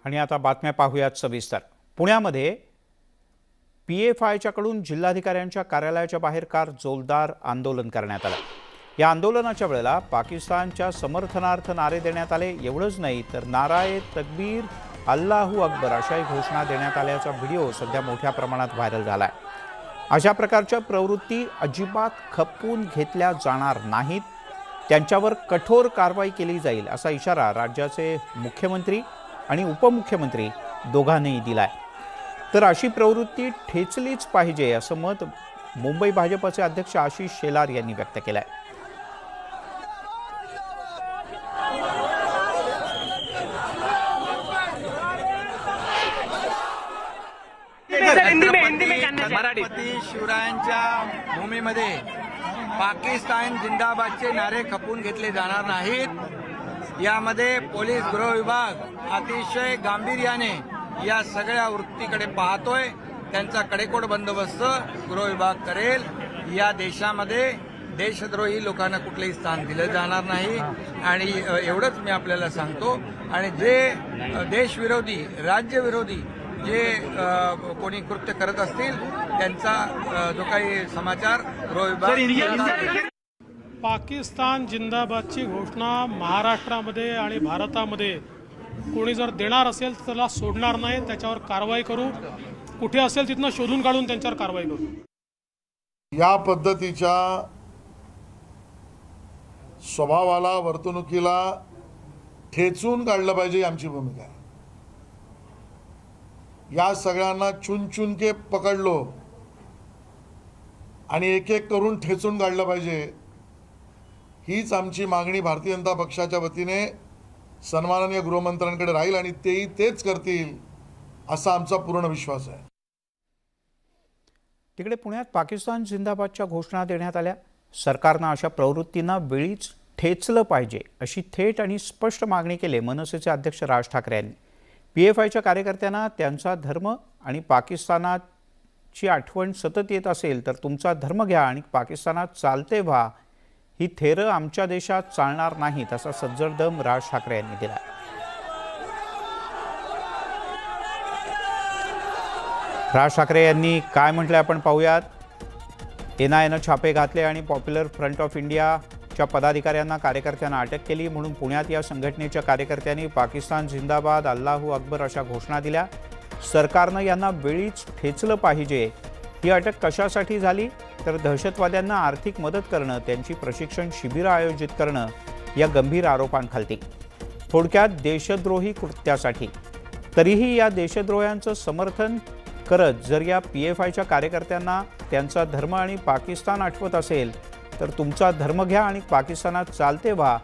आणि आता बातम्या पाहूयात सविस्तर। पुण्यामध्ये PFIच्याकडून जिल्हाधिकाऱ्यांच्या कार्यालयाच्या बाहेर कार जोरदार आंदोलन करण्यात आलं। या आंदोलनाच्या वेळेला पाकिस्तानच्या समर्थनार्थ नारे देण्यात आले। एवढंच नाही तर नाराए तकबीर, अल्लाहू अकबर अशाही घोषणा देण्यात आल्याचा व्हिडिओ सध्या मोठ्या प्रमाणात व्हायरल झालाय। अशा प्रकारच्या प्रवृत्ती अजिबात खपवून घेतल्या जाणार नाहीत, त्यांच्यावर कठोर कारवाई केली जाईल असा इशारा राज्याचे मुख्यमंत्री आणि उपमुख्यमंत्री दोघांनीही दिलाय। तर अशी प्रवृत्ती ठेचलीच पाहिजे असं मत मुंबई भाजपचे अध्यक्ष आशिष शेलार यांनी व्यक्त केलंय। छत्रपती शिवरायांच्या भूमीमध्ये पाकिस्तान जिंदाबादचे नारे खपवून घेतले जाणार नाहीत। यामध्ये पोलीस गृह विभाग अतिशय गांभीर्याने या सगळ्या वृत्तीकडे पाहतोय। त्यांचा कडेकोट बंदोबस्त गृह विभाग करेल। या देशामध्ये देशद्रोही लोकांना कुठलेही स्थान दिलं जाणार नाही आणि एवढंच मी आपल्याला सांगतो। आणि जे देशविरोधी राज्यविरोधी जे कोणी कृत्य करत असतील त्यांचा जो काही समाचार गृह विभाग पाकिस्तान जिंदाबादची घोषणा महाराष्ट्रामध्ये आणि भारतामध्ये कोणी जर देणार असेल तर त्याला सोडणार नाही, त्याच्यावर कारवाई करू। कुठे असेल तिथनं शोधून काढून त्यांच्यावर कारवाई करू। या पद्धतीच्या स्वभावाला वर्तणुकीला ठेचून काढलं पाहिजे आमची भूमिका आहे। या सगळ्यांना चुन के पकडलो आणि एक एक करून ठेचून काढलं पाहिजे, हीच आमची मागणी भारतीय जनता पक्षाच्या वतीने सन्माननीय गृहमंत्र्यांकडे राहील आणि तेही तेच करतील असा आमचा पूर्ण विश्वास आहे। तिकडे पुण्यात पाकिस्तान जिंदाबादच्या घोषणा देण्यात आल्या। सरकारनं अशा प्रवृत्तींना वेळीच ठेचलं पाहिजे अशी थेट आणि स्पष्ट मागणी केली मनसेचे अध्यक्ष राज ठाकरे यांनी। PFIच्या कार्यकर्त्यांना त्यांचा धर्म आणि पाकिस्तानाची आठवण सतत येत असेल तर तुमचा धर्म घ्या आणि पाकिस्तानात चालते व्हा, ही थेरं आमच्या देशात चालणार नाहीत असा सज्जड दम राज ठाकरे यांनी दिला। राज ठाकरे यांनी काय म्हटले आपण पाहूयात। NIAनं छापे घातले आणि पॉप्युलर फ्रंट ऑफ इंडियाच्या पदाधिकाऱ्यांना कार्यकर्त्यांना अटक केली म्हणून पुण्यात या संघटनेच्या कार्यकर्त्यांनी पाकिस्तान जिंदाबाद, अल्लाहू अकबर अशा घोषणा दिल्या। सरकारनं यांना वेळीच ठेचलं पाहिजे। ही अटक कशासाठी झाली तर दहशतवाद्यांना आर्थिक मदत करणं, त्यांची प्रशिक्षण शिबिरं आयोजित करणं या गंभीर आरोपांखाली, थोडक्यात देशद्रोही कृत्यासाठी। तरीही या देशद्रोह्यांचं समर्थन करत जर या PFIच्या कार्यकर्त्यांना त्यांचा धर्म आणि पाकिस्तान आठवत असेल तर तुमचा धर्म घ्या आणि पाकिस्तानात चालते व्हा,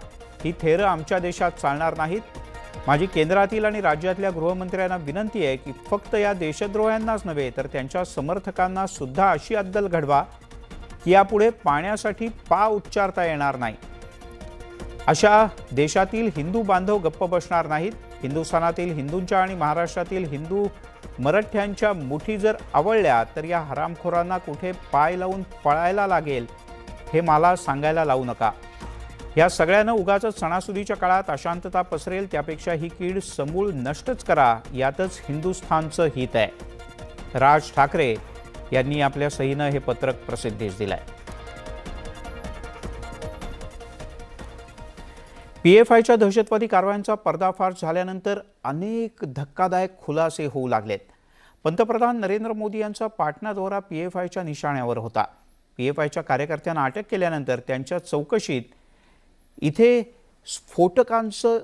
ही थेरं आमच्या देशात चालणार नाहीत। माझी केंद्रातील आणि राज्यातल्या गृहमंत्र्यांना विनंती आहे की फक्त या देशद्रोह्यांनाच नव्हे तर त्यांच्या समर्थकांना सुद्धा अशी अद्दल घडवा की यापुढे पाण्यासाठी पाव उच्चारता येणार नाही। अशा देशातील हिंदू बांधव गप्प बसणार नाहीत। हिंदुस्थानातील हिंदूंच्या आणि महाराष्ट्रातील हिंदू मराठ्यांच्या मुठी जर आवळल्या तर या हरामखोरांना कुठे पाय लावून पळायला लागेल हे मला सांगायला लावू नका। या सगळ्यांना उगाच सणासुदीच्या काळात अशांतता पसरेल त्यापेक्षा ही कीड समूळ नष्टच करा, यातच हिंदुस्थानचं हित आहे। राज ठाकरे यांनी आपल्या सहीनं हे पत्रक प्रसिद्धीस दिलंय। PFIच्या दहशतवादी कारवायांचा पर्दाफाश झाल्यानंतर अनेक धक्कादायक खुलासे होऊ लागलेत। पंतप्रधान नरेंद्र मोदी यांचा पाटणा दौरा PFIच्या निशाण्यावर होता। PFIच्या कार्यकर्त्यांना अटक केल्यानंतर त्यांच्या चौकशीत इथे स्फोटकांचं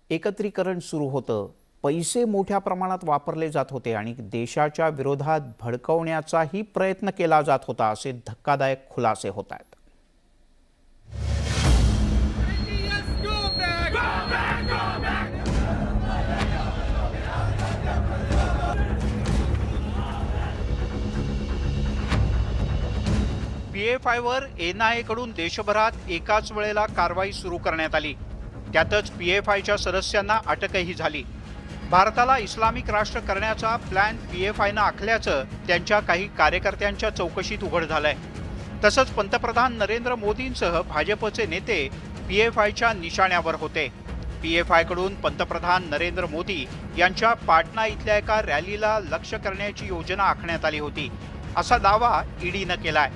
एकत्रीकरण सुरू होतं, पैसे मोठ्या प्रमाणात वापरले जात होते आणि देशाच्या विरोधात भडकवण्याचाही प्रयत्न केला जात होता असे धक्कादायक खुलासे होत आहेत। PFIवर NIAकडून देशभरात एकाच वेळेला कारवाई सुरू करण्यात आली। त्यातच PFIच्या सदस्यांना अटकही झाली। भारताला इस्लामिक राष्ट्र करण्याचा प्लॅन PFIनं आखल्याचं त्यांच्या काही कार्यकर्त्यांच्या चौकशीत उघड झालंय। तसंच पंतप्रधान नरेंद्र मोदींसह भाजपचे नेते PFIच्या निशाण्यावर होते। PFIकडून पंतप्रधान नरेंद्र मोदी यांच्या पाटणा इथल्या एका रॅलीला लक्ष्य करण्याची योजना आखण्यात आली होती, असा दावा ईडीनं केलाय.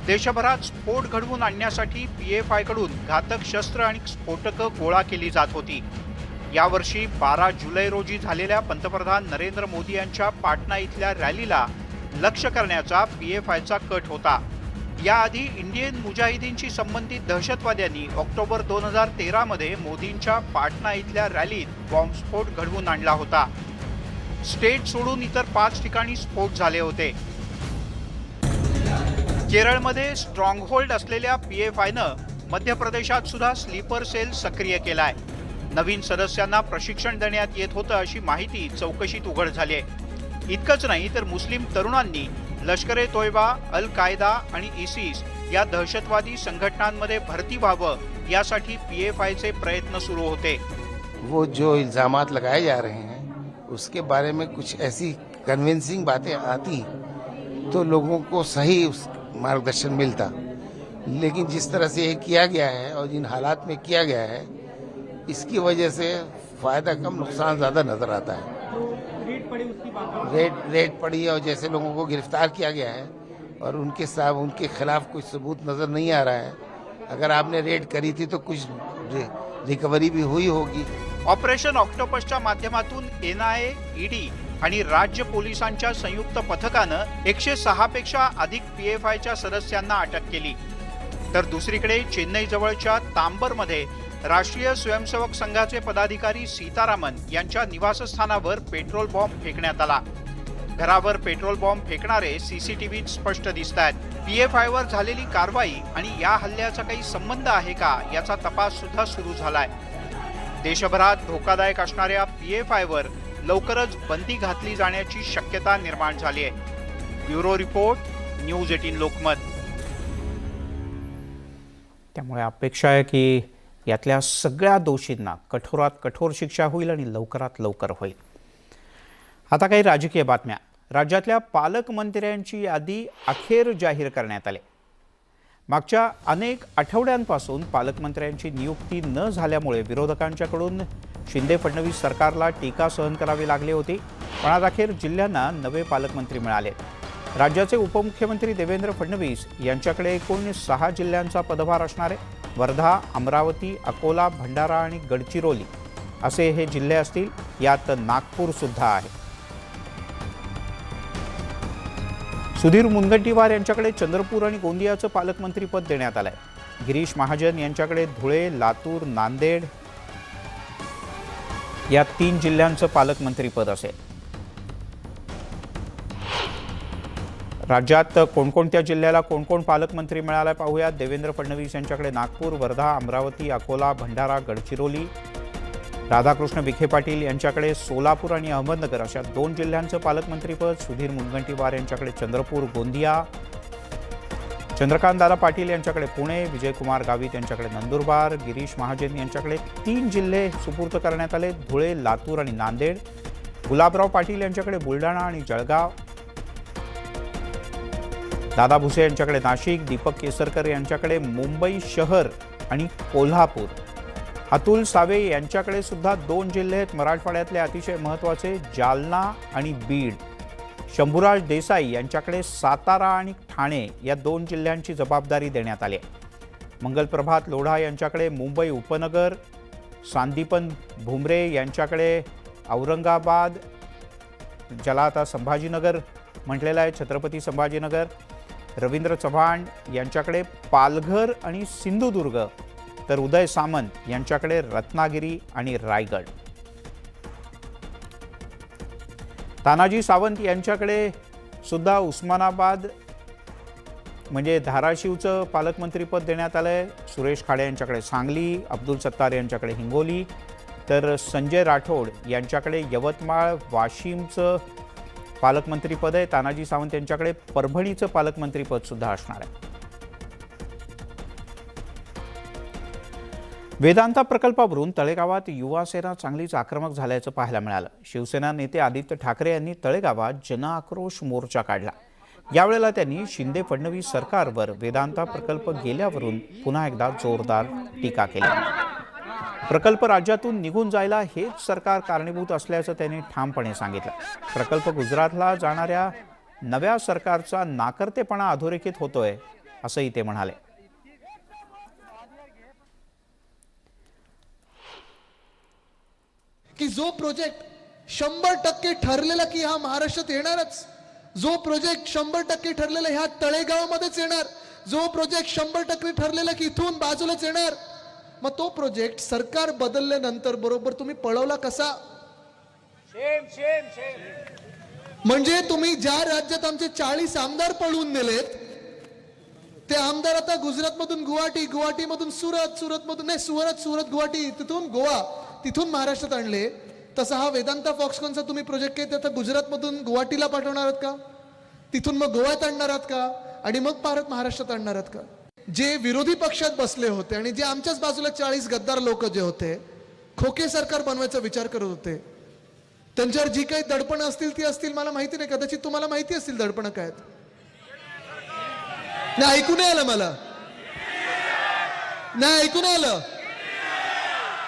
देशभरात स्फोट घडवून आणण्यासाठी PFIकडून घातक शस्त्र आणि स्फोटकं गोळा केली जात होती. यावर्षी 12 जुलै रोजी झालेल्या पंतप्रधान नरेंद्र मोदी यांच्या पाटणा इथल्या रॅलीला लक्ष्य करण्याचा PFIचा कट होता. याआधी इंडियन मुजाहिदीनशी संबंधित दहशतवाद्यांनी ऑक्टोबर 2013 मध्ये मोदींच्या पाटणा इथल्या रॅलीत बॉम्बस्फोट घडवून आणला होता. स्टेट सोडून इतर 5 ठिकाणी स्फोट झाले होते. केरळमध्ये स्ट्रॉंगहोल्ड असलेल्या PFIनं मध्य प्रदेशात सुद्धा स्लीपर सेल सक्रिय केलाय. नवीन सदस्यांना प्रशिक्षण देण्यात येत होतं अशी माहिती चौकशीत उघड झाली आहे. इतकंच नाही तर मुस्लिम तरुणांनी लष्कर-ए-तोयबा, अल कायदा आणि इसिस या दहशतवादी संघटनांमध्ये भरती व्हावं यासाठी PFIचे प्रयत्न सुरू होते. वो जो इल्ज़ामात लगाए जा रहे हैं उसके बारे में कुछ ऐसी कन्विंसिंग बातें आती तो लोगों को सही मार्गदर्शन मिलता, लेकिन जिस तरह से ये किया गया है और जिन हालात में किया गया है इसकी वजह से फ़ायदा कम नुकसान ज़्यादा नज़र आता है. रेड पड़ी और जैसे लोगों को गिरफ्तार किया गया है और उनके खिलाफ कुछ सबूत नज़र नहीं आ रहा है. अगर आपने रेड करी थी तो कुछ रिकवरी भी हुई होगी. ऑपरेशन ऑक्टोपसच्या माध्यमातून NIA, ईडी आणि राज्य पोलिसांच्या संयुक्त पथकानं 106 पेक्षा अधिक PFIच्या सदस्यांना अटक केली. तर दुसरीकडे चेन्नई जवळच्या तांबरमध्ये राष्ट्रीय स्वयंसेवक संघाचे पदाधिकारी सीतारामन यांच्या निवासस्थानावर पेट्रोल बॉम्ब फेकण्यात आला. घरावर पेट्रोल बॉम्ब फेकणारे CCTVत स्पष्ट दिसतात. PFIवर झालेली कारवाई आणि या हल्ल्याचा काही संबंध आहे का याचा तपास सुद्धा सुरू झालाय. देशभरात धोकादायक असणाऱ्या PFIवर लवकरच बंदी घातली जाण्याची शक्यता निर्माण झाली आहे. Bureau report, news 18 Lokmat. त्यामुळे अपेक्षा आहे की यातल्या सगळ्या दोषींना कठोरात कठोर शिक्षा होईल आणि लवकरात लवकर होईल. आता काही राजकीय बातम्या. राज्यातल्या पालकमंत्र्यांची यादी अखेर जाहीर करण्यात आली. मागच्या अनेक आठवड्यांपासून पालकमंत्र्यांची नियुक्ती न झाल्यामुळे विरोधकांच्याकडून शिंदे-फडणवीस सरकारला टीका सहन करावी लागली होती. पण आज अखेर जिल्ह्यांना नवे पालकमंत्री मिळाले. राज्याचे उपमुख्यमंत्री देवेंद्र फडणवीस यांच्याकडे एकूण 6 जिल्ह्यांचा पदभार असणार आहे. वर्धा, अमरावती, अकोला, भंडारा आणि गडचिरोली असे हे जिल्हे असतील. यात नागपूर सुद्धा आहे. सुधीर मुनगंटीवार यांच्याकडे चंद्रपूर आणि गोंदियाचं पालकमंत्रीपद देण्यात आलंय. गिरीश महाजन यांच्याकडे धुळे, लातूर, नांदेड या 3 जिल्ह्यांचं पालकमंत्रीपद असेल. राज्यात कोणकोणत्या जिल्ह्याला कोण पालकमंत्री मिळाला पाहूया. देवेंद्र फडणवीस यांच्याकडे नागपूर, वर्धा, अमरावती, अकोला, भंडारा, गडचिरोली. राधाकृष्ण विखे पाटील यांच्याकडे सोलापूर आणि अहमदनगर अशा 2 जिल्ह्यांचं पालकमंत्रीपद. सुधीर मुनगंटीवार यांच्याकडे चंद्रपूर, गोंदिया. चंद्रकांतदादा पाटील यांच्याकडे पुणे, विजयकुमार गावित यांच्याकडे नंदुरबार. गिरीश महाजन यांच्याकडे 3 जिल्हे सुपूर्द करण्यात आले, धुळे, लातूर आणि नांदेड. गुलाबराव पाटील यांच्याकडे बुलढाणा आणि जळगाव. दादा भुसे यांच्याकडे नाशिक. दीपक केसरकर यांच्याकडे मुंबई शहर आणि कोल्हापूर. अतुल सावे यांच्याकडे सुद्धा 2 जिल्हे आहेत मराठवाड्यातले अतिशय महत्त्वाचे, जालना आणि बीड. शंभूराज देसाई यांच्याकडे सातारा आणि ठाणे या 2 जिल्ह्यांची जबाबदारी देण्यात आली आहे. मंगलप्रभात लोढा यांच्याकडे मुंबई उपनगर. सांदीपन भुमरे यांच्याकडे औरंगाबाद, ज्याला आता संभाजीनगर म्हटलेलं आहे, छत्रपती संभाजीनगर. रवींद्र चव्हाण यांच्याकडे पालघर आणि सिंधुदुर्ग. तर उदय सामंत यांच्याकडे रत्नागिरी आणि रायगड. तानाजी सावंत यांच्याकडे सुद्धा उस्मानाबाद म्हणजे धाराशिवचं पालकमंत्रीपद देण्यात आलं आहे. सुरेश खाडे यांच्याकडे सांगली. अब्दुल सत्तार यांच्याकडे हिंगोली. तर संजय राठोड यांच्याकडे यवतमाळ, वाशिमचं पालकमंत्रीपद आहे. तानाजी सावंत यांच्याकडे परभणीचं पालकमंत्रीपद सुद्धा असणार आहे. वेदांता प्रकल्पावरून तळेगावात युवासेना चांगलीच आक्रमक झाल्याचं पाहायला मिळालं. शिवसेना नेते आदित्य ठाकरे यांनी तळेगावात जनआक्रोश मोर्चा काढला. यावेळेला त्यांनी शिंदे-फडणवीस सरकारवर वेदांता प्रकल्प गेल्यावरून पुन्हा एकदा जोरदार टीका केली. प्रकल्प राज्यातून निघून जायला हेच सरकार कारणीभूत असल्याचं त्यांनी ठामपणे सांगितलं. प्रकल्प गुजरातला जाणाऱ्या नव्या सरकारचा नाकर्तेपणा अधोरेखित होतोय असंही ते म्हणाले. की जो प्रोजेक्ट 100% ठरलेला की हा महाराष्ट्रात येणारच, जो प्रोजेक्ट 100% ठरलेला ह्या तळेगावमध्येच येणार, जो प्रोजेक्ट 100% ठरलेला की इथून बाजूलाच येणार, मग तो प्रोजेक्ट सरकार बदलल्यानंतर बरोबर तुम्ही पळवला कसा? म्हणजे तुम्ही ज्या राज्यात आमचे 40 आमदार पळवून नेलेत, ते आमदार आता गुजरातमधून गुवाहाटी, गुवाहाटीमधून सुरत, सुरतमधून नाही सुरत गुवाहाटी, तिथून गोवा, तिथून महाराष्ट्रात आणले. तसा हा वेदांता फॉक्सकॉनचा तुम्ही प्रोजेक्ट केला तर गुजरातमधून गुवाहाटीला पाठवणार आहात का? तिथून मग गोव्यात आणणार आहात का? आणि मग परत महाराष्ट्रात आणणार आहात का? जे विरोधी पक्षात बसले होते आणि जे आमच्याच बाजूला 40 गद्दार लोक जे होते, खोके सरकार बनवायचा विचार करत होते, त्यांच्यावर जी काही दडपणं असतील ती असतील, मला माहिती नाही, कदाचित तुम्हाला माहिती असतील दडपणं काय आहेत. नाही ऐकू नाही आलं मला, नाही ऐकू नाही आलं.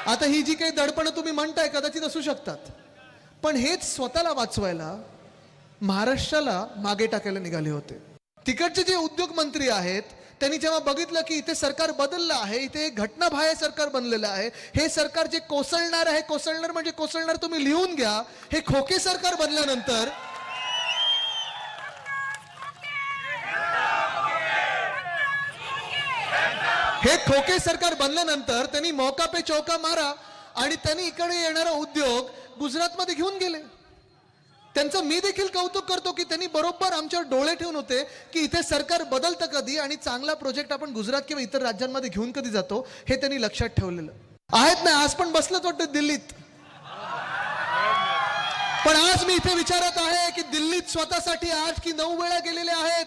आता ही जी काही दडपणं तुम्ही म्हणताय कदाचित असू शकतात, पण हेच स्वतःला वाचवायला महाराष्ट्राला मागे टाकायला निघाले होते. तिकडचे जे उद्योग मंत्री आहेत त्यांनी जेव्हा बघितलं की इथे सरकार बदललं आहे, इथे घटनाबाह्य सरकार बनलेलं आहे, हे सरकार जे कोसळणार आहे, कोसळणार म्हणजे कोसळणार तुम्ही लिहून घ्या, हे खोके सरकार बनल्यानंतर हे खोके सरकार बनल्यानंतर त्यांनी मौका पे चौका मारा आणि त्यांनी इकडे येणारा उद्योग गुजरातमध्ये घेऊन गेले. त्यांचं मी देखील कौतुक करतो की त्यांनी बरोबर आमच्यावर डोळे ठेवून होते की इथे सरकार बदलतं कधी आणि चांगला प्रोजेक्ट आपण गुजरात किंवा इतर राज्यांमध्ये घेऊन कधी जातो हे त्यांनी लक्षात ठेवलेलं आहेत. ना आज पण बसलंच वाटतं दिल्लीत, पण आज मी इथे विचारत आहे की दिल्लीत स्वतःसाठी 8 की 9 वेळा गेलेले आहेत.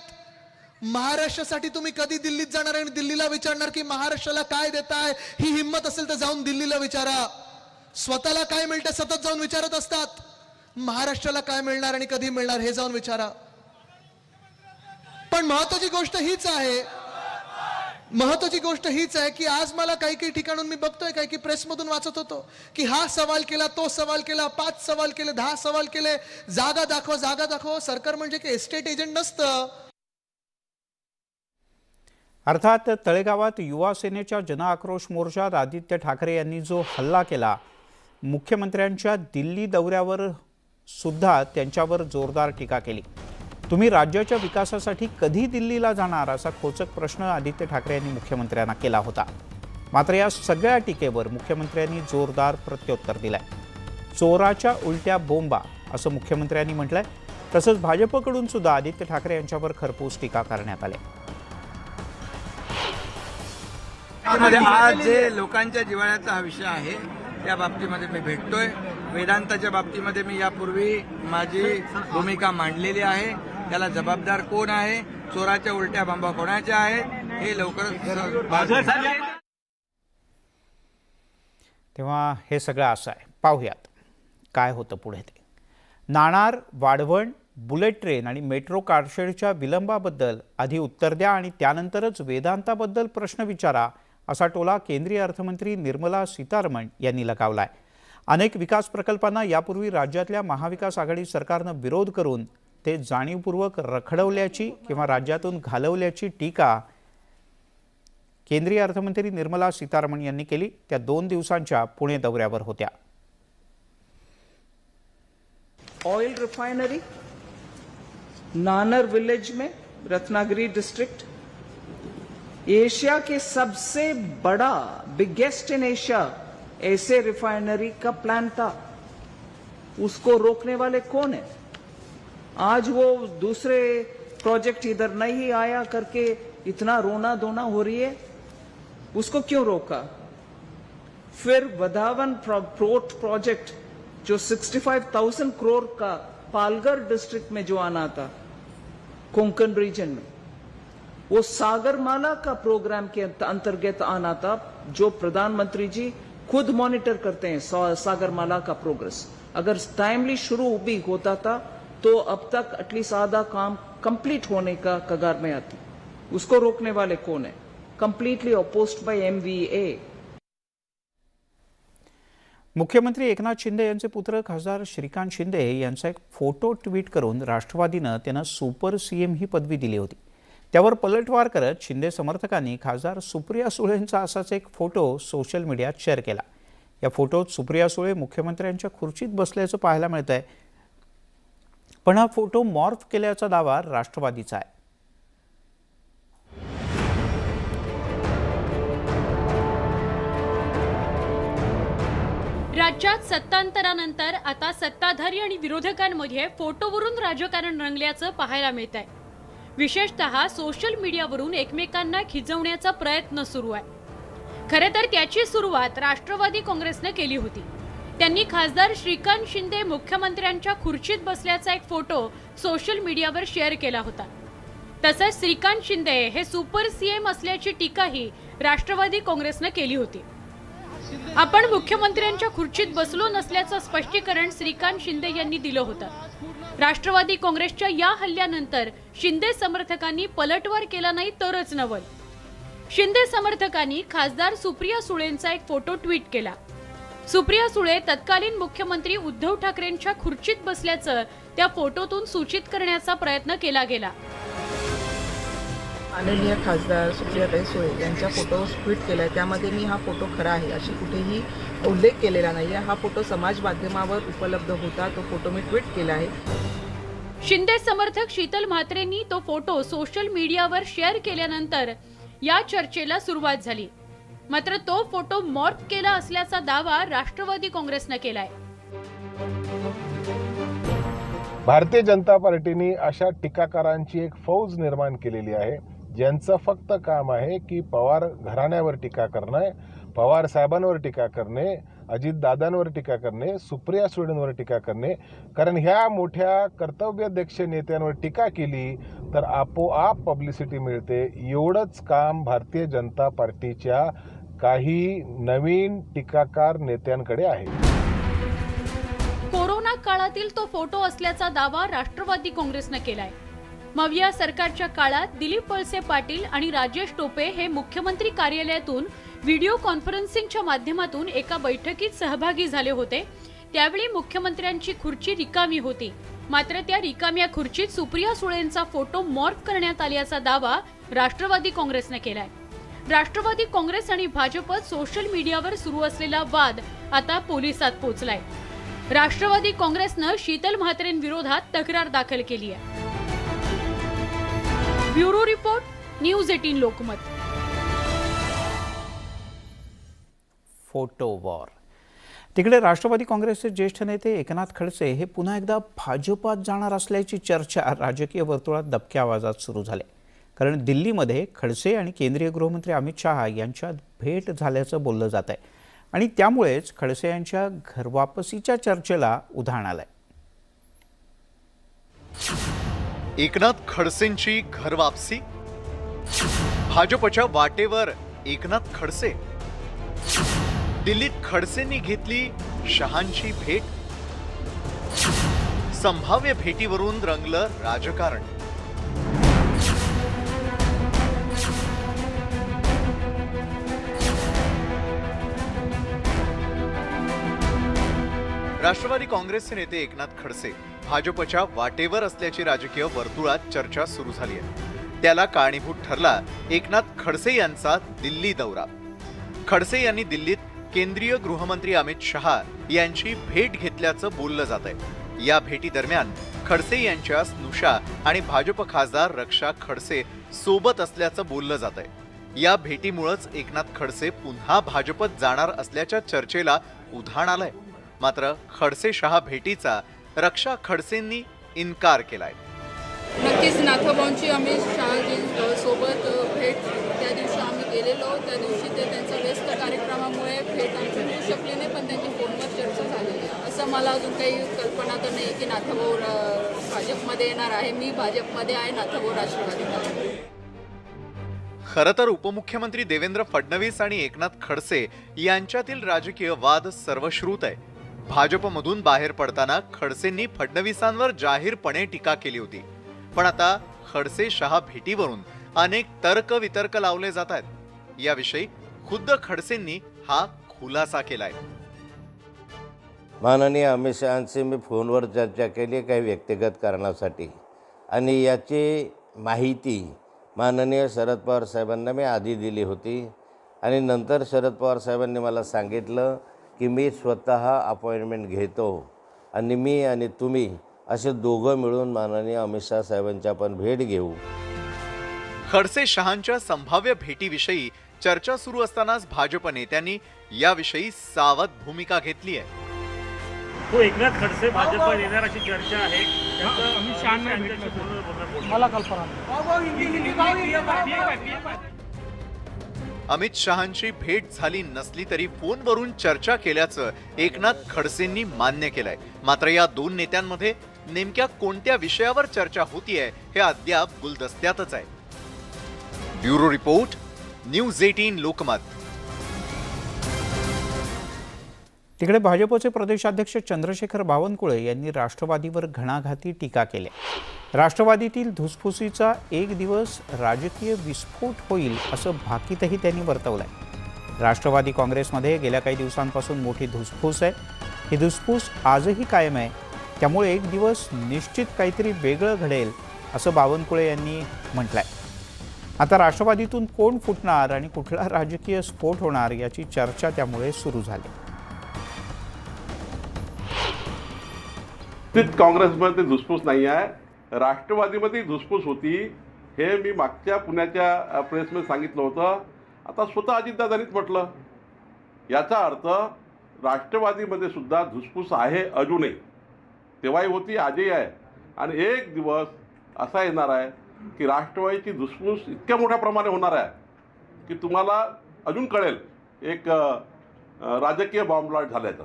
महाराष्ट्रासाठी तुम्ही कधी दिल्लीत जाणार आणि दिल्लीला विचारणार की महाराष्ट्राला काय देताय? ही हिंमत असेल तर जाऊन दिल्लीला विचारा. स्वतःला काय मिळतं सतत जाऊन विचारत असतात, महाराष्ट्राला काय मिळणार आणि कधी मिळणार हे जाऊन विचारा. पण महत्वाची गोष्ट हीच आहे की आज मला काही ठिकाणून मी बघतोय, काही प्रेसमधून वाचत होतो की हा सवाल केला, तो सवाल केला, 5 सवाल केले, 10 सवाल केले, जागा दाखवा. सरकार म्हणजे की एस्टेट एजंट नसतं. अर्थात तळेगावात युवा सेनेच्या जनआक्रोश मोर्चात आदित्य ठाकरे यांनी जो हल्ला केला, मुख्यमंत्र्यांच्या दिल्ली दौऱ्यावर सुद्धा त्यांच्यावर जोरदार टीका केली. तुम्ही राज्याच्या विकासासाठी कधी दिल्लीला जाणार असा खोचक प्रश्न आदित्य ठाकरे यांनी मुख्यमंत्र्यांना केला होता. मात्र या सगळ्या टीकेवर मुख्यमंत्र्यांनी जोरदार प्रत्युत्तर दिलंय. चोराच्या उलट्या बोंबा असं मुख्यमंत्र्यांनी म्हटलंय. तसंच भाजपकडून सुद्धा आदित्य ठाकरे यांच्यावर खरपूस टीका करण्यात आली. आज जे लोकांच्या जिव्हाळ्याचा हा विषय आहे त्या बाबतीमध्ये मी भेटतोय. वेदांताच्या बाबतीमध्ये मी यापूर्वी माझी भूमिका मांडलेली आहे. त्याला जबाबदार कोण आहे, चोराच्या उलट्या बंबा कोणाच्या आहेत हे लवकरच. तेव्हा हे सगळं असं आहे. पाहूयात काय होतं पुढे ते. नाणार, वाढवण, बुलेट ट्रेन आणि मेट्रो कारशेडच्या विलंबाबद्दल आधी उत्तर द्या आणि त्यानंतरच वेदांताबद्दल प्रश्न विचारा असा टोला केंद्रीय अर्थमंत्री निर्मला सीतारमण यांनी लगावलाय. अनेक विकास प्रकल्पांना यापूर्वी राज्यातल्या महाविकास आघाडी सरकारनं विरोध करून ते जाणीवपूर्वक रखडवल्याची किंवा राज्यातून घालवल्याची टीका केंद्रीय अर्थमंत्री निर्मला सीतारमण यांनी केली. त्या 2 दिवसांच्या पुणे दौऱ्यावर होत्या. ऑयल रिफाइनरी नानर विलेज में, रत्नागिरी डिस्ट्रिक्ट, एशिया के सबसे बड़ा, बिगेस्ट इन एशिया ऐसे रिफाइनरी का प्लान था. उसको रोकने वाले कौन है? आज वो दूसरे प्रोजेक्ट इधर नहीं आया करके इतना रोना धोना हो रही है. उसको क्यों रोका? फिर वधावन पोर्ट प्रोजेक्ट जो 65,000 करोड़ का पालघर डिस्ट्रिक्ट में जो आना था, कोंकण रीजन में, वो सागरमाला का प्रोग्राम के अंतर्गत आना था, जो प्रधानमंत्री जी खुद मॉनिटर करते हैं सागरमाला का प्रोग्रेस. अगर टाइमली शुरू भी होता था तो अब तक एटलीस्ट आधा काम कंप्लीट होने का कगार में आती. उसको रोकने वाले कौन है? Completely opposed by MVA. मुख्यमंत्री एकनाथ शिंदे यांचे पुत्र खासदार श्रीकांत शिंदे यांचा एक फोटो ट्विट करून राष्ट्रवादीनं त्यांना सुपर सीएम ही पदवी दिली होती. त्यावर पलटवार करत शिंदे समर्थकांनी खासदार सुप्रिया सुळेंचा असाच एक फोटो सोशल मीडियात शेअर केला. या फोटोत सुप्रिया सुळे मुख्यमंत्र्यांच्या खुर्चीत बसल्याचं पाहायला मिळत आहे. पण हा फोटो मॉर्फ केल्याचा दावा राष्ट्रवादीचा आहे. राज्यात सत्तांतरानंतर आता सत्ताधारी आणि विरोधकांमध्ये फोटोवरून राजकारण रंगल्याचं पाहायला मिळत आहे. विशेषतः सोशल मीडियावरून एकमेकांना खिजवण्याचा प्रयत्न सुरू आहे. खरे तर त्याची सुरुवात राष्ट्रवादी काँग्रेसने केली होती. त्यांनी खासदार श्रीकांत शिंदे मुख्यमंत्र्यांच्या खुर्चीत बसल्याचा एक फोटो सोशल मीडियावर शेअर केला होता. तसंच श्रीकांत शिंदे हे सुपर सीएम असल्याची टीकाही राष्ट्रवादी काँग्रेसने केली होती. आपण मुख्यमंत्र्यांच्या खुर्चीत बसलो नसल्याचं स्पष्टीकरण श्रीकांत शिंदे यांनी दिलं होतं. राष्ट्रवादी काँग्रेसच्या या हल्ल्यानंतर शिंदे समर्थकांनी पलटवार केला नाही तरच नवल. शिंदे समर्थकांनी खासदार सुप्रिया सुळेंचा एक फोटो ट्विट केला. सुप्रिया सुळे तत्कालीन मुख्यमंत्री उद्धव ठाकरेंच्या खुर्चीत बसल्याचं त्या फोटोतून सूचित करण्याचा प्रयत्न केला गेला. माननीय खासदार सुप्रियाताई सुळे यांच्या फोटो ट्विट केला आहे. त्यामध्ये मी हा फोटो खरा आहे अशी कुठेही उल्लेख केलेला नाही आहे. हा फोटो समाज माध्यमावर उपलब्ध होता. तो फोटो मी ट्विट केला आहे. शिंदे समर्थक शीतल म्हात्रेंनी तो फोटो सोशल मीडियावर शेअर केल्यानंतर या चर्चेला सुरुवात झाली. मात्र तो फोटो मॉर्फ केला असल्याचा दावा राष्ट्रवादी काँग्रेसने केलाय. भारतीय जनता पार्टीने अशा टीकाकारांची एक फौज निर्माण केलेली आहे, ज्यांचं फक्त काम आहे की पवार घराण्यावर टीका करणे, पवार साहेबांवर टीका करणे, अजितदादांवर टीका करणे, सुप्रिया सुळेंवर टीका करणे. कारण ह्या मोठ्या कर्तव्यदक्ष नेत्यांवर टीका केली तर आपोआप पब्लिसिटी मिळते. एवढंच काम भारतीय जनता पार्टीच्या काही नवीन टीकाकार नेत्यांकडे आहे. कोरोना काळातील तो फोटो असल्याचा दावा राष्ट्रवादी काँग्रेसने केलाय. मविया सरकारच्या काळात दिलीप वळसे पाटील आणि राजेश टोपे हे मुख्यमंत्री कार्यालयातून व्हिडिओ कॉन्फरन्सिंगच्या माध्यमातून एका बैठकीत सहभागी झाले होते. त्यावेळी मुख्यमंत्र्यांची खुर्ची रिकामी होती. मात्र त्या रिकाम्या खुर्चीत सुप्रिया सुळेंचा फोटो मॉर्फ करण्यात आल्याचा दावा राष्ट्रवादी काँग्रेसने केलाय. राष्ट्रवादी काँग्रेस आणि भाजपत सोशल मीडियावर सुरू असलेला वाद आता पोलिसात पोहोचलाय. राष्ट्रवादी काँग्रेसनं शीतल म्हात्रेंविरोधात तक्रार दाखल केली आहे. Bureau report, news 18 Lokmat. Photo war. तिकडे राष्ट्रवादी काँग्रेसचे ज्येष्ठ नेते एकनाथ खडसे हे पुन्हा एकदा भाजपात जाणार असल्याची चर्चा राजकीय वर्तुळात दबक्या आवाजात सुरू झाली. कारण दिल्लीमध्ये खडसे आणि केंद्रीय गृहमंत्री अमित शहा यांच्यात भेट झाल्याचं बोललं जात आहे आणि त्यामुळेच खडसे यांच्या घरवापसीच्या चर्चेला उधाण आलंय. एकनाथ खडसेंची घरवापसी, भाजपच्या वाटेवर एकनाथ खडसे, दिल्लीत खडसेंनी घेतली शहांची भेट, संभाव्य भेटीवरून रंगलं राजकारण. राष्ट्रवादी काँग्रेसचे नेते एकनाथ खडसे भाजपच्या वाटेवर असल्याची राजकीय वर्तुळात चर्चा सुरू झाली आहे. त्याला कारणीभूत ठरला एकनाथ खडसे यांचा दिल्ली दौरा. खडसे यांनी दिल्लीत केंद्रीय गृहमंत्री अमित शहा यांची भेट घेतल्याचं बोललं जात आहे. या भेटी दरम्यान खडसे यांच्या स्नुषा आणि भाजप खासदार रक्षा खडसे सोबत असल्याचं बोललं जात आहे. या भेटीमुळेच एकनाथ खडसे पुन्हा भाजपत जाणार असल्याच्या चर्चेला उधाण आलंय. मात्र खडसे शहा भेटीचा रक्षा खडसेंनी इन्कार केलाय. नक्कीच नाथाभाऊंची अमित शहा सोबत भेट त्या दिवशी आम्ही गेलेलो. त्या दिवशी ते त्यांच्या व्यस्त कार्यक्रमामुळे भेट आमची होऊ शकली नाही, पण त्यांची फोनवर चर्चा झालेली आहे. असं मला अजून काही कल्पना तर नाही की नाथाभाऊ भाजपमध्ये येणार आहे. मी भाजपमध्ये आहे, नाथाभाऊ राष्ट्रवादीमध्ये. खरं तर उपमुख्यमंत्री देवेंद्र फडणवीस आणि एकनाथ खडसे यांच्यातील राजकीय वाद सर्वश्रुत आहे. भाजपमधून बाहेर पडताना खडसेंनी फडणवीसांवर जाहीरपणे टीका केली होती. पण आता खडसे शहा भेटीवरून अनेक तर्क वितर्क लावले जात आहेत. याविषयी खुद्द खडसेंनी हा खुलासा केलाय. माननीय अमित शहांशी मी फोनवर चर्चा केली आहे काही व्यक्तिगत कारणासाठी आणि याची माहिती माननीय शरद पवार साहेबांना मी आधी दिली होती आणि नंतर शरद पवार साहेबांनी मला सांगितलं की मी स्वतः अपॉइंटमेंट घेतो आणि मी आणि तुम्ही असे दोघं मिळून माननीय अमित शहा साहेबांच्या पण भेट घेऊ. खडसे शहांच्या संभाव्य भेटीविषयी चर्चा सुरू असतानाच भाजप नेत्यांनी याविषयी सावध भूमिका घेतली आहे. तो एकनाथ खडसे भाजप येणार अशी चर्चा आहे. मला कल्पना अमित शहांची भेट झाली नसली तरी फोनवरून चर्चा केल्याचं एकनाथ खडसेंनी मान्य केलंय. मात्र या दोन नेत्यांमध्ये नेमक्या कोणत्या विषयावर चर्चा होतीये हे अद्याप गुलदस्त्यातच आहे. Bureau report, news 18 Lokmat. तिकडे भाजपचे प्रदेशाध्यक्ष चंद्रशेखर बावनकुळे यांनी राष्ट्रवादीवर घणाघाती टीका केली. राष्ट्रवादीतील धुसफुसीचा एक दिवस राजकीय विस्फोट होईल असं भाकीतही त्यांनी वर्तवलंय. राष्ट्रवादी काँग्रेसमध्ये गेल्या काही दिवसांपासून मोठी धुसफूस आहे. ही धुसफूस आजही कायम आहे. त्यामुळे एक दिवस निश्चित काहीतरी वेगळं घडेल असं बावनकुळे यांनी म्हटलंय. आता राष्ट्रवादीतून कोण फुटणार आणि कुठला राजकीय स्फोट होणार याची चर्चा त्यामुळे सुरू झाली. काँग्रेसमध्ये धुसफूस नाही आहे, राष्ट्रवादीमध्ये धुसफूस होती. हे मी मागच्या पुण्याच्या प्रेसमध्ये सांगितलं होतं. आता स्वतः अजितदादांनीच म्हटलं. याचा अर्थ राष्ट्रवादीमध्ये सुद्धा धुसफूस आहे अजूनही. तेव्हाही होती, आजही आहे. आणि एक दिवस असा येणार आहे की राष्ट्रवादीची धुसफूस इतक्या मोठ्या प्रमाणे होणार आहे की तुम्हाला अजून कळेल एक राजकीय बॉम्बब्लास्ट झाल्याचं.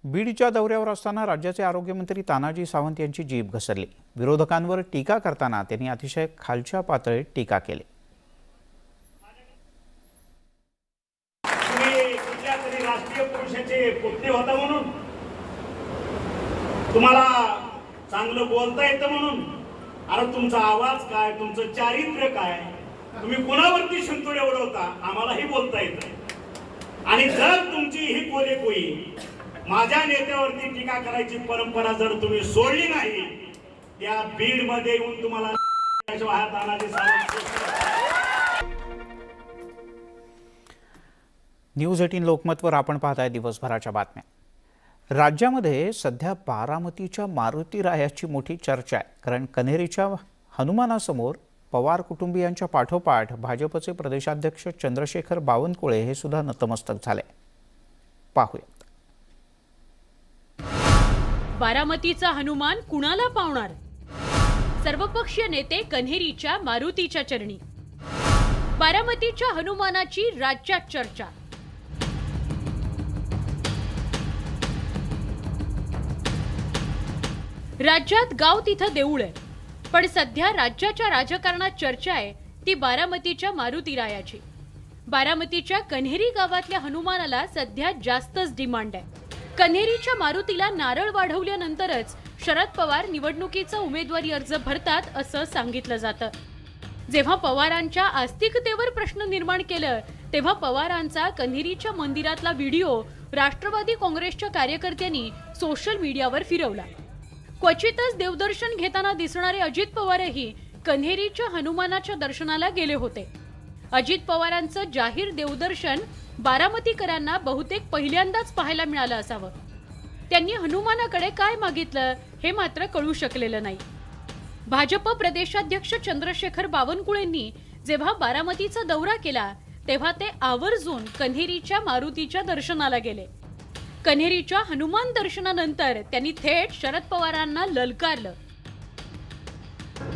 बीडच्या दौऱ्यावर असताना राज्याचे आरोग्यमंत्री तानाजी सावंत यांची जीभ घसरली. विरोधकांवर टीका करताना त्यांनी अतिशय खालच्या पातळीत टीका केली. कुठल्या तरी राष्ट्रीय पुरुषाचे पुतणे होता म्हणून, तुम्हाला चांगलं बोलता येतं म्हणून, अरे तुमचा आवाज काय, तुमचं चारित्र्य काय, तुम्ही कुणावरती शिंतोडे उडवता आम्हालाही बोलता येतं. आणि जर तुमची ही कोलेकोई माझ्या नेत्यावरती टीका करायची परंपरा जर तुम्ही सोडली नाही, त्या बीड मध्ये येऊन तुम्हाला न्यूज 18 लोकमतवर आपण पाहताय दिवसभराच्या बातम्या. राज्यामध्ये सध्या बारामतीच्या मारुती रायाची मोठी चर्चा आहे. कारण कन्हेरीच्या हनुमानासमोर पवार कुटुंबियांच्या पाठोपाठ भाजपचे प्रदेशाध्यक्ष चंद्रशेखर बावनकुळे हे सुद्धा नतमस्तक झाले. पाहूया. बारामतीचा हनुमान कुणाला पावणार? सर्वपक्षीय नेते कन्हेरीच्या मारुतीच्या चरणी. बारामतीच्या हनुमानाची राज्यात चर्चा. राज्यात गाव तिथं देऊळ आहे, पण सध्या राज्याच्या राजकारणात चर्चा आहे ती बारामतीच्या मारुती रायाची. बारामतीच्या कन्हेरी गावातल्या हनुमानाला सध्या जास्तच डिमांड आहे. कन्हेरीच्या मारुतीला नारळ वाढवल्यानंतरच शरद पवार निवडणुकीचा उमेदवारी अर्ज भरतात असं सांगितलं जातं. जेव्हा पवारांच्या आस्तिकतेवर प्रश्न निर्माण केलं तेव्हा पवारांचा कन्हेरीच्या मंदिरातला व्हिडिओ राष्ट्रवादी काँग्रेसच्या कार्यकर्त्यांनी सोशल मीडियावर फिरवला. क्वचितच देवदर्शन घेताना दिसणारे अजित पवारही कन्हेरीच्या हनुमानाच्या दर्शनाला गेले होते. अजित पवारांचं जाहीर देवदर्शन बारामतीकरांना बहुतेक पहिल्यांदाच पाहायला मिळालं असावं. त्यांनी हनुमानाकडे काय मागितलं हे मात्र कळू शकलेलं नाही. भाजप प्रदेशाध्यक्ष चंद्रशेखर बावनकुळेंनी जेव्हा बारामतीचा दौरा केला तेव्हा ते आवर्जून कन्हेरीच्या मारुतीच्या दर्शनाला गेले. कन्हेरीच्या हनुमान दर्शनानंतर त्यांनी थेट शरद पवारांना ललकारलं.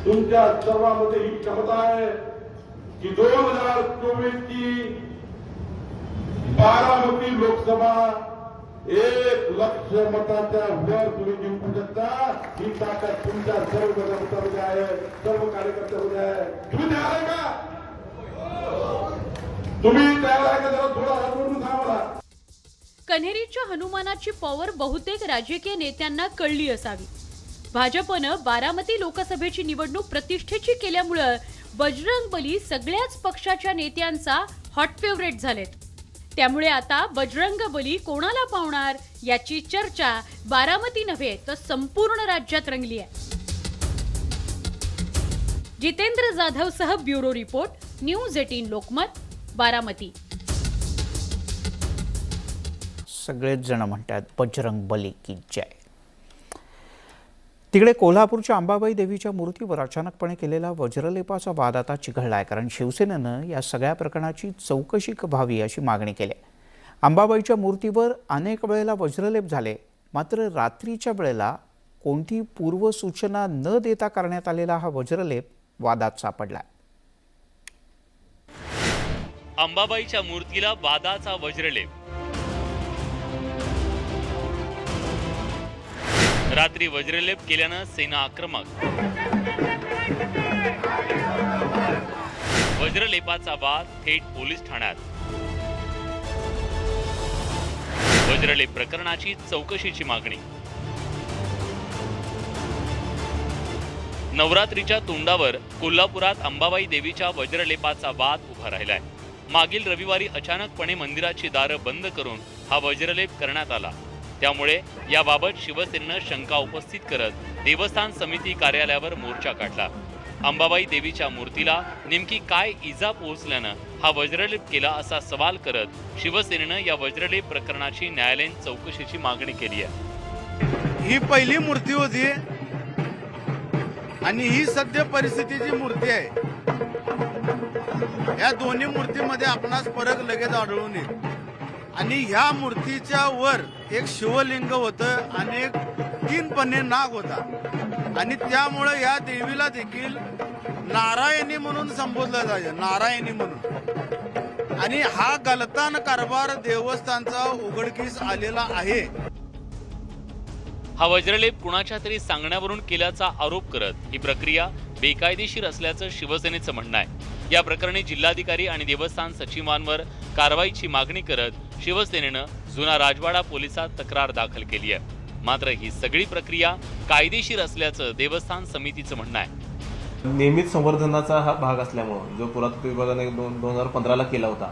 तुमच्या सर्वांमध्ये ही क्षमता आहे की 2024 ची बारामती लोकसभा 1 लाख मताच्या वर तुम्ही जिंकू शकता. ही ताकद तुमच्या सर्व कार्यकर्त्यांमध्ये आहे, सर्व कार्यकर्त्यांमध्ये आहे. तुम्ही तयार आहे का? तुम्ही तयार आहे का? जरा थोडा हात वरून सांगा मला. कन्हेरीच्या हनुमानाची पॉवर बहुतेक राजकीय नेत्यांना कळली असावी. भाजपनं बारामती लोकसभेची निवडणूक प्रतिष्ठेची केल्यामुळं बजरंग बली सगळ्याच पक्षाच्या नेत्यांचा हॉट फेवरेट झालेत. त्यामुळे आता बजरंग बली कोणाला पावणार याची चर्चा बारामती नव्हे तर संपूर्ण राज्यात रंगली आहे. जितेंद्र जाधव सह bureau report, news 18 Lokmat, Baramati. सगळेच जण म्हणतात बजरंग बली की जय. तिकडे कोल्हापूरच्या अंबाबाई देवीच्या मूर्तीवर अचानकपणे केलेला वज्रलेपाचा वाद आता चिघळलाय, कारण शिवसेनेनं या सगळ्या प्रकरणाची चौकशी व्हावी अशी मागणी केली आहे. अंबाबाईच्या मूर्तीवर अनेक वेळेला वज्रलेप झाले, मात्र रात्रीच्या वेळेला कोणती पूर्वसूचना न देता करण्यात आलेला हा वज्रलेप वादात सापडला. अंबाबाईच्या मूर्तीला वादाचा वज्रलेप. रात्री वज्रलेप केल्यानं सेना आक्रमक. वज्रलेपाचा वाद थेट पोलीस ठाण्यात. वज्रलेप प्रकरणाची चौकशीची मागणी. नवरात्रीच्या तोंडावर कोल्हापुरात अंबाबाई देवीच्या वज्रलेपाचा वाद उभा राहिलाय. मागील रविवारी अचानकपणे मंदिराची दारं बंद करून हा वज्रलेप करण्यात आला. त्यामुळे याबाबत शिवसेनेनं शंका उपस्थित करत देवस्थान समिती कार्यालयावर मोर्चा काढला. अंबाबाई देवीच्या मूर्तीला नेमकी काय इजा पोहोचल्यानं हा वज्रलेप केला असा सवाल करत शिवसेनेनं या वज्रलेप प्रकरणाची न्यायालयीन चौकशीची मागणी केली आहे. ही पहिली मूर्ती होती आणि ही सद्य परिस्थितीची मूर्ती आहे. या दोन्ही मूर्तीमध्ये आपणास फरक लगेच आढळून येईल. आणि ह्या मूर्तीच्या वर एक शिवलिंग होतं आणि एक 3 पन्ने नाग होता. आणि त्यामुळे या देवीला देखील नारायणी म्हणून संबोधलं जायचं, नारायणी म्हणून. आणि हा गलतान कारभार देवस्थानचा उघडकीस आलेला आहे. हा वज्रलेप कुणाच्या तरी सांगण्यावरून केल्याचा आरोप करत ही प्रक्रिया बेकायदेशीर असल्याचं शिवसेनेचं म्हणणं आहे. या प्रकरणी जिल्हाधिकारी आणि देवस्थान सचिवांवर कारवाईची मागणी करत शिवसेनेनं जुना राजवाडा पोलिसात तक्रार दाखल केली आहे. मात्र ही सगळी प्रक्रिया कायदेशीर असल्याचं देवस्थान समितीचं म्हणणं आहे. नियमित संवर्धनाचा हा भाग असल्यामुळं जो पुरातत्व विभागाने 2015ला केला होता,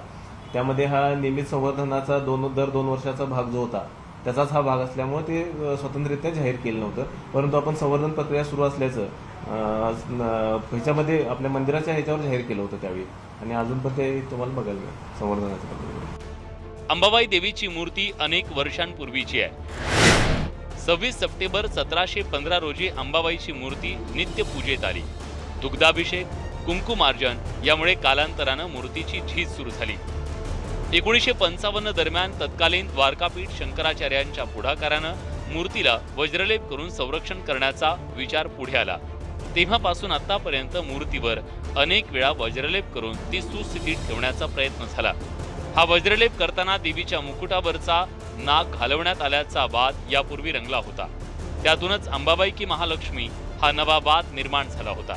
त्यामध्ये हा नियमित संवर्धनाचा दर 2 वर्षाचा भाग जो होता त्याचाच हा भाग असल्यामुळे ते स्वतंत्ररित्या जाहीर केलं नव्हतं. परंतु आपण संवर्धन प्रक्रिया सुरू असल्याचं ह्याच्यामध्ये आपल्या मंदिराच्या ह्याच्यावर जाहीर केलं होतं त्यावेळी, आणि अजून पण ते तुम्हाला बघायला मिळेल संवर्धनाच्या प्रक्रियेमध्ये. अंबाबाई देवीची मूर्ती अनेक वर्षांपूर्वीची आहे. 26 सप्टेंबर 1715 रोजी अंबाबाईची मूर्ती नित्यपूजेत आली. दुग्धाभिषेक, कुंकुमार्जन यामुळे कालांतरानं मूर्तीची झीज सुरू झाली. 1955 दरम्यान तत्कालीन द्वारकापीठ शंकराचार्यांच्या पुढाकारानं मूर्तीला वज्रलेप करून संरक्षण करण्याचा विचार पुढे आला. तेव्हापासून आतापर्यंत मूर्तीवर अनेक वेळा वज्रलेप करून ती सुस्थितीत ठेवण्याचा प्रयत्न झाला. हा वज्रलेप करताना देवीच्या मुकुटावरचा नाग घालवण्यात आल्याचा वाद यापूर्वी रंगला होता. त्यातूनच अंबाबाई की महालक्ष्मी हा नवा वाद निर्माण झाला होता.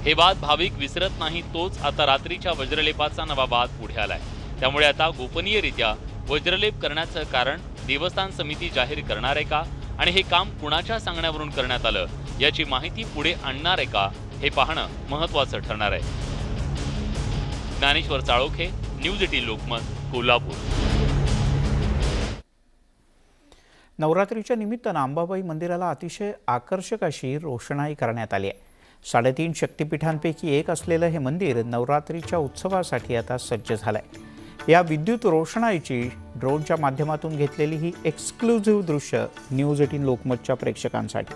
हे वाद भाविक विसरत नाही, तोच आता रात्रीच्या वज्रलेपाचा नवा वाद पुढे आलाय. त्यामुळे आता गोपनीयरित्या वज्रलेप करण्याचं कारण देवस्थान समिती जाहीर करणार आहे का, आणि हे काम कुणाच्या सांगण्यावरून करण्यात आलं याची माहिती पुढे आणणार आहे का, हे पाहणं महत्त्वाचं ठरणार आहे. ज्ञानेश्वर चाळोखे, न्यूज 18 लोकमत, कोल्हापूर. नवरात्रीच्या निमित्तानं अंबाबाई मंदिराला अतिशय आकर्षक अशी रोषणाई करण्यात आली आहे. 3.5 शक्तिपीठांपैकी एक असलेलं हे मंदिर नवरात्रीच्या उत्सवासाठी आता सज्ज झालंय. या विद्युत रोषणाईची ड्रोनच्या माध्यमातून घेतलेली ही एक्सक्लुझिव्ह दृश्य न्यूज 18 लोकमतच्या प्रेक्षकांसाठी.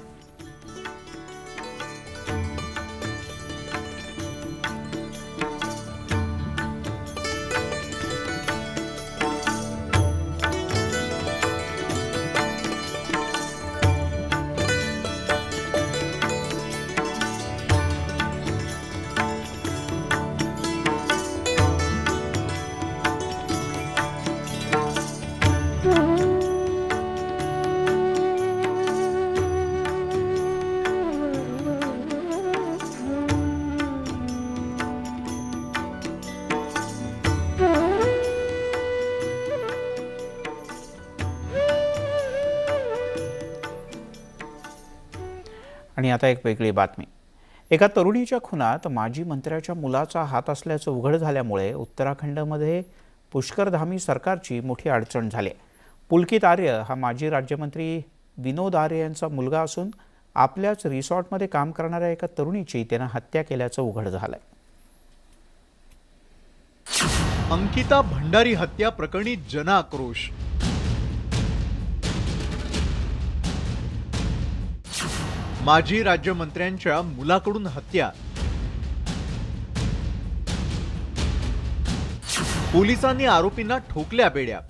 आणि आता एक वेगळी बातमी. एका तरुणीच्या खुनात माजी मंत्र्याच्या मुलाचा हात असल्याचं उघड झाल्यामुळे उत्तराखंडमध्ये पुष्कर धामी सरकारची मोठी अडचण झाली. पुलकित आर्य हा माजी राज्यमंत्री विनोद आर्य यांचा मुलगा असून आपल्याच रिसॉर्टमध्ये काम करणाऱ्या एका तरुणीची त्यानं हत्या केल्याचं उघड झालंय. अंकिता भंडारी हत्या प्रकरणी जनआक्रोश. माजी राज्यमंत्र्यांच्या मुलाकडून हत्या. पोलिसांनी आरोपींना ठोकल्या बेड्या.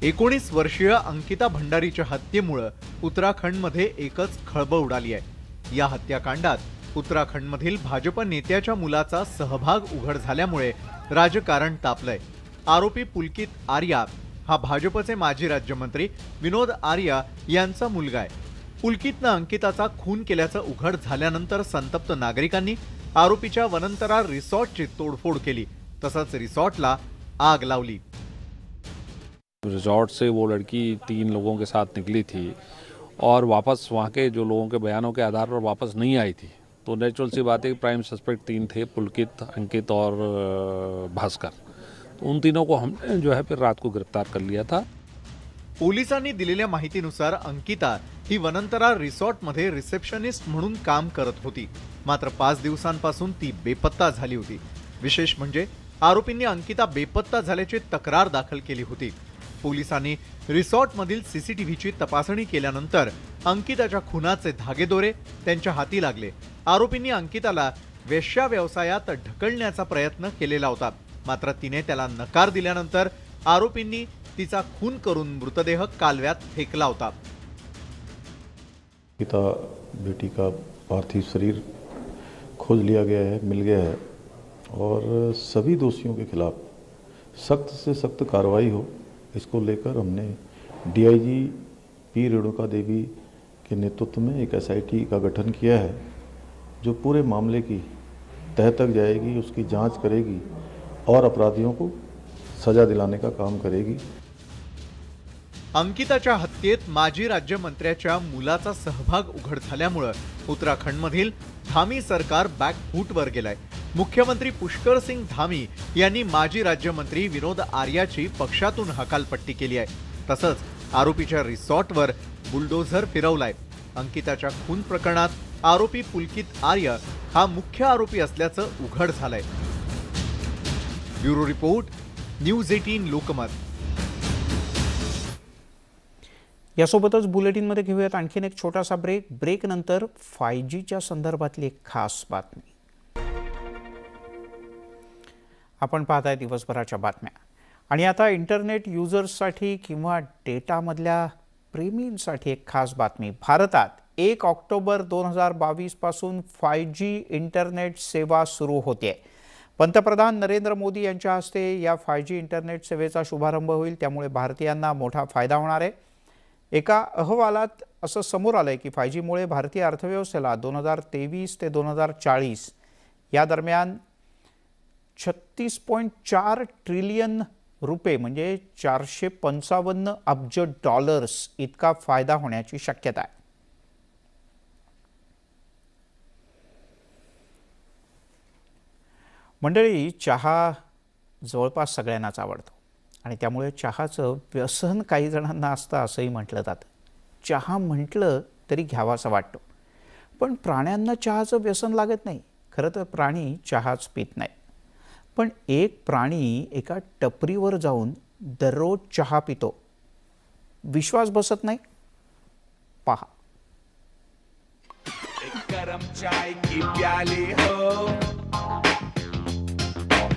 19 वर्षीय अंकिता भंडारीच्या हत्येमुळे उत्तराखंडमध्ये एकच खळबळ उडाली आहे. या हत्याकांडात उत्तराखंडमधील भाजप नेत्याच्या मुलाचा सहभाग उघड झाल्यामुळे राजकारण तापलंय. आरोपी पुलकित आर्या हा भाजपचे माजी राज्यमंत्री विनोद आर्या यांचा मुलगा आहे. पुलकितनं अंकिताचा खून केल्याचं उघड झाल्यानंतर संतप्त नागरिकांनी आरोपीच्या वनंतरा रिसॉर्टची तोडफोड केली, तसंच रिसॉर्टला आग लावली. रिजॉर्ट से वो लड़की 3 लोगों के साथ निकली थी और वापस वहाँ के जो लोगों के बयानों के आधार पर वापस नहीं आई थी. तो नेचुरल सी बात है कि प्राइम सस्पेक्ट 3 थे, पुलकित, अंकित और भास्कर. तो उन तीनों को हमने जो है फिर रात को गिरफ्तार कर लिया था. पोलिसांनी दिलेल्या माहितीनुसार अंकिता ही वनंतरा रिसॉर्टमध्ये रिसेप्शनिस्ट म्हणून काम करत होती. मात्र 5 दिवसांपासून ती बेपत्ता झाली होती. विशेष म्हणजे आरोपींनी अंकिता बेपत्ता झाल्याची तक्रार दाखल केली होती. पोलिसांनी रिसॉर्टमधील सीसीटीव्हीची तपासणी केल्यानंतर अंकिताच्या खुनाचे धागेदोरे त्यांच्या हाती लागले. आरोपींनी अंकिताला वेश्या व्यवसायात ढकलण्याचा प्रयत्न केलेला होता. मात्र तिने त्याला नकार दिल्यानंतर आरोपींनी तिचा खून करून मृतदेह कालव्यात फेकला होता. अंकिता बेटी का पार्थिव शरीर खोज लिया गया है, मिल गया है और सभी दोषियों के खिलाफ सख्त से सख्त कार्रवाई हो, इसको लेकर हमने डीआईजी पी रेणुका देवी के नेतृत्व में एक एसआईटी का गठन किया है, जो पूरे मामले की तह तक जाएगी, उसकी जांच करेगी और अपराधियों को सजा दिलाने का काम करेगी. अंकिताच्या हत्येत माजी राज्यमंत्र्याच्या मुलाचा सहभाग उघड झाल्यामुळे उत्तराखंडमधील धामी सरकार बॅकफूटवर गेलाय. मुख्यमंत्री पुष्कर सिंग धामी यांनी माजी राज्यमंत्री विनोद आर्याची पक्षातून हकालपट्टी केली आहे. तसंच आरोपीच्या रिसॉर्टवर बुलडोझर फिरवलाय. अंकिताच्या खून प्रकरणात आरोपी पुलकित आर्य हा मुख्य आरोपी असल्याचं उघड झालंय. Bureau report, news 18 Lokmat. यासोबतच बुलेटिनमध्ये घेऊयात आणखीन एक छोटासा ब्रेक नंतर 5Gच्या संदर्भातली एक खास बातमी. आपण पाहताय दिवसभराच्या बातम्या. आणि आता इंटरनेट युजर्ससाठी किंवा डेटामधल्या प्रेमींसाठी एक खास बातमी. भारतात 1 ऑक्टोबर 2022 पासून 5G इंटरनेट सेवा सुरू होते. पंतप्रधान नरेंद्र मोदी यांच्या हस्ते या 5G इंटरनेट सेवेचा शुभारंभ होईल. त्यामुळे भारतीयांना मोठा फायदा होणार आहे. एका अहवालात असं समोर आलंय की 5Gमुळे भारतीय अर्थव्यवस्थेला 2023 ते 2040 या दरम्यान 36.4 ट्रिलियन रुपये म्हणजे 455 अब्ज डॉलर्स इतका फायदा होण्याची शक्यता आहे. मंडळी, चहा जवळपास सगळ्यांनाच आवडतो आणि त्यामुळे चहाचं व्यसन काही जणांना असतं असंही म्हटलं जातं. चहा म्हटलं तरी घ्यावासा वाटतो, पण प्राण्यांना चहाचं व्यसन लागत नाही. खरं तर प्राणी चहाच पित नाही, पण एक प्राणी एका टपरीवर जाऊन दररोज चहा पितो. विश्वास बसत नाही? पहा. गरम चाय की प्याली हो,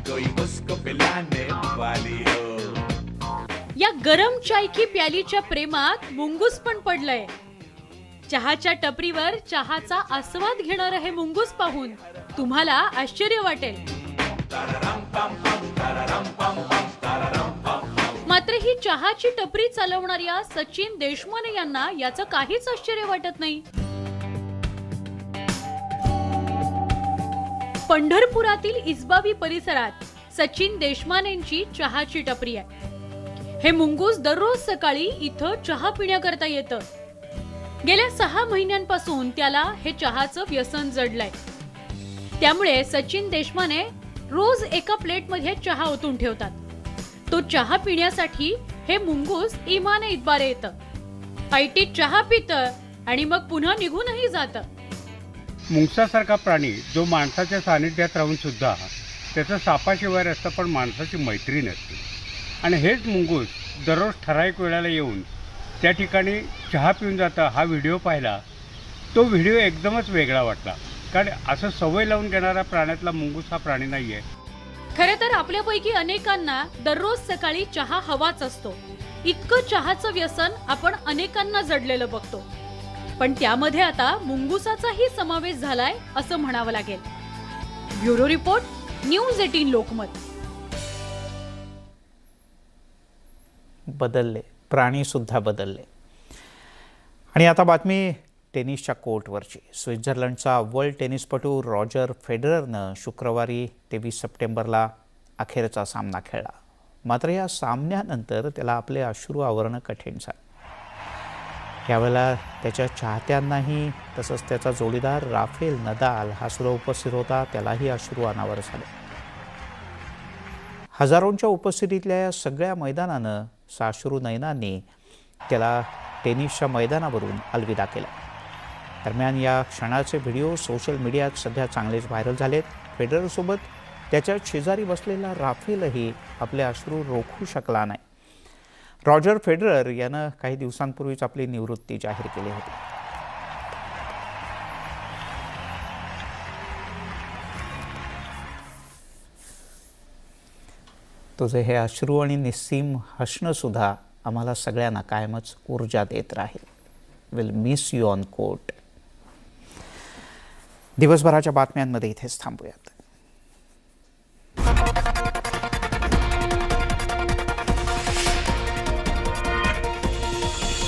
कोई उसको पिलाने वाली हो. या गरम चाय की प्यालीच्या प्रेमात मुंगूस पण पडलंय. चहाच्या टपरीवर चहाचा आस्वाद घेणारं हे मुंगूस पाहून तुम्हाला आश्चर्य वाटेल. मात्र ही चहाची टपरी चालवणाऱ्या सचिन देशमाने यांना याचं काहीच आश्चर्य वाटत नाही. पंढरपुरातील इस्बावी परिसरात सचिन देशमानेंची चहाची टपरी आहे. हे मुंगूस दररोज सकाळी इथं चहा पिण्याकरता येतं. गेल्या 6 महिन्यांपासून त्याला हे चहाचं व्यसन जडलंय. त्यामुळे सचिन देशमाने रोज एका प्लेटमध्ये चहा ओतून ठेवतात. तो चहा पिण्यासाठी हे मुंगूस इमाने इतबारे येतं. ऐटीत चहा पितं आणि मग पुन्हा निघूनही जातं. मुंगसासारखा प्राणी जो माणसाच्या सानिध्यात राहून सुद्धा त्याचं सापाशिवाय असतं पण माणसाची मैत्री नसते. आणि हेच मुंगूस दररोज ठराविक वेळेला येऊन त्या ठिकाणी चहा पिऊन जातं. हा व्हिडिओ पाहिला, तो व्हिडिओ एकदमच वेगळा वाटला, कारण असं सवय लावून घेणारा प्राण्यातला मुंगूस हा प्राणी नाही आहे. खरे तर आपल्यापैकी अनेकांना दररोज सकाळी चहा हवाच असतो. इतकं चहाचं व्यसन आपण अनेकांना जडलेलं बघतो. पण त्यामध्ये आता मुंगुसाचाही समावेश झालाय असं म्हणावं लागेल. Bureau report, news 18 Lokmat. बदलले, प्राणी सुद्धा बदलले. आणि आता बातमी टेनिसच्या कोर्टवरची. स्वित्झर्लंडचा अव्वल टेनिसपटू रॉजर फेडररनं शुक्रवारी 23 सप्टेंबरला अखेरचा सामना खेळला. मात्र या सामन्यानंतर त्याला आपले अश्रू आवरणं कठीण झालं. यावेळेला त्याच्या चाहत्यांनाही तसंच त्याचा जोडीदार राफेल नदाल हा सुद्धा उपस्थित होता. त्यालाही अश्रू अनावर झाले. हजारोंच्या उपस्थितीतल्या या सगळ्या मैदानानं साश्रू नयनांनी त्याला टेनिसच्या मैदानावरून अलविदा केला. दरम्यान या क्षणाचे व्हिडिओ सोशल मीडियात सध्या चांगलेच व्हायरल झालेत. फेडररसोबत त्याच्या शेजारी बसलेला राफेलही आपले अश्रू रोखू शकला नाही. रॉजर फेडरर यानं काही दिवसांपूर्वीच आपली निवृत्ती जाहीर केली होती. तुझे हे अश्रू आणि निस्सीम हसणं सुद्धा आम्हाला सगळ्यांना कायमच ऊर्जा देत राहील. Will miss you on court. दिवसभराच्या बातम्यांमध्ये इथेच थांबूया.